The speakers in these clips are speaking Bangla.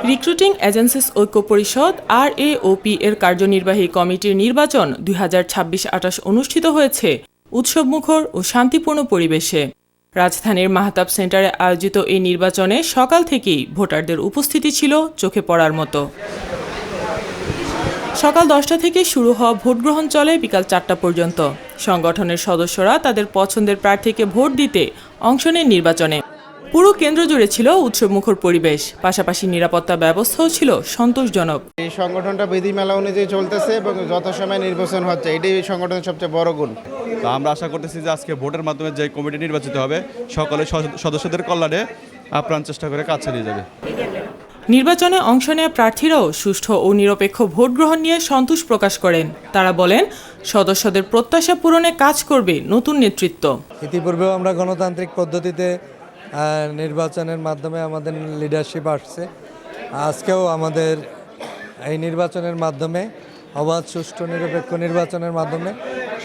রিক্রুটিং এজেন্সিস ঐক্য পরিষদ RAOP এর কার্যনির্বাহী কমিটির নির্বাচন 2026-28 অনুষ্ঠিত হয়েছে উৎসবমুখর ও শান্তিপূর্ণ পরিবেশে। রাজধানীর মাহতাব সেন্টারে আয়োজিত এই নির্বাচনে সকাল থেকেই ভোটারদের উপস্থিতি ছিল চোখে পড়ার মতো। সকাল 10টা থেকে শুরু হওয়া ভোটগ্রহণ চলে বিকাল 4টা পর্যন্ত। সংগঠনের সদস্যরা তাদের পছন্দের প্রার্থীকে ভোট দিতে অংশ নেন নির্বাচনে। পুরো কেন্দ্র জুড়ে ছিল উৎসবমুখর পরিবেশ, পাশাপাশি নিরাপত্তা ব্যবস্থাও ছিল সন্তোষজনক। এই সংগঠনটা বিধিমালা অনুযায়ী চলতেছে এবং যথাসময়ে নির্বাচন হচ্ছে, এটাই এই সংগঠনের সবচেয়ে বড় গুণ। তো আমরা আশা করতেছি যে আজকে ভোটের মাধ্যমে যে কমিটি নির্বাচিত হবে সকলে সদস্যদের কল্যাণে আপ্রাণ চেষ্টা করে কাজ চালিয়ে যাবে। নির্বাচনে অংশ নেওয়া প্রার্থীরাও সুষ্ঠু ও নিরপেক্ষ ভোট গ্রহণ নিয়ে সন্তোষ প্রকাশ করেন। তারা বলেন, সদস্যদের প্রত্যাশা পূরণে কাজ করবে নতুন নেতৃত্ব। ইতিপূর্বেও আমরা গণতান্ত্রিক পদ্ধতিতে নির্বাচনের মাধ্যমে আমাদের লিডারশিপ আসছে। আজকেও আমাদের এই নির্বাচনের মাধ্যমে অবাধ, সুষ্ঠু, নিরপেক্ষ নির্বাচনের মাধ্যমে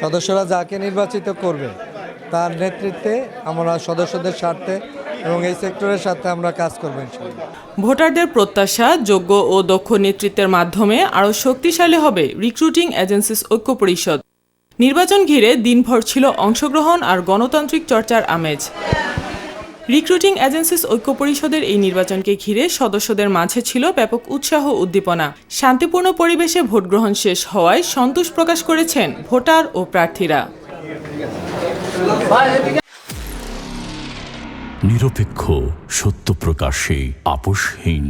সদস্যরা যাকে নির্বাচিত করবে তার নেতৃত্বে আমরা সদস্যদের স্বার্থে এবং এই সেক্টরের সাথে আমরা কাজ করব ইনশাআল্লাহ। ভোটারদের প্রত্যাশা, যোগ্য ও দক্ষ নেতৃত্বের মাধ্যমে আরও শক্তিশালী হবে রিক্রুটিং এজেন্সিস ঐক্য পরিষদ। নির্বাচন ঘিরে দিনভর ছিল অংশগ্রহণ আর গণতান্ত্রিক চর্চার আমেজ। রিক্রুটিং এজেন্সিস ঐক্য পরিষদের এই নির্বাচনকে ঘিরে সদস্যদের মাঝে ছিল ব্যাপক উৎসাহ উদ্দীপনা। শান্তিপূর্ণ পরিবেশে ভোটগ্রহণ শেষ হওয়ায় সন্তোষ প্রকাশ করেছেন ভোটার ও প্রার্থীরা। নিরপেক্ষ, সত্য প্রকাশে আপোষহীন।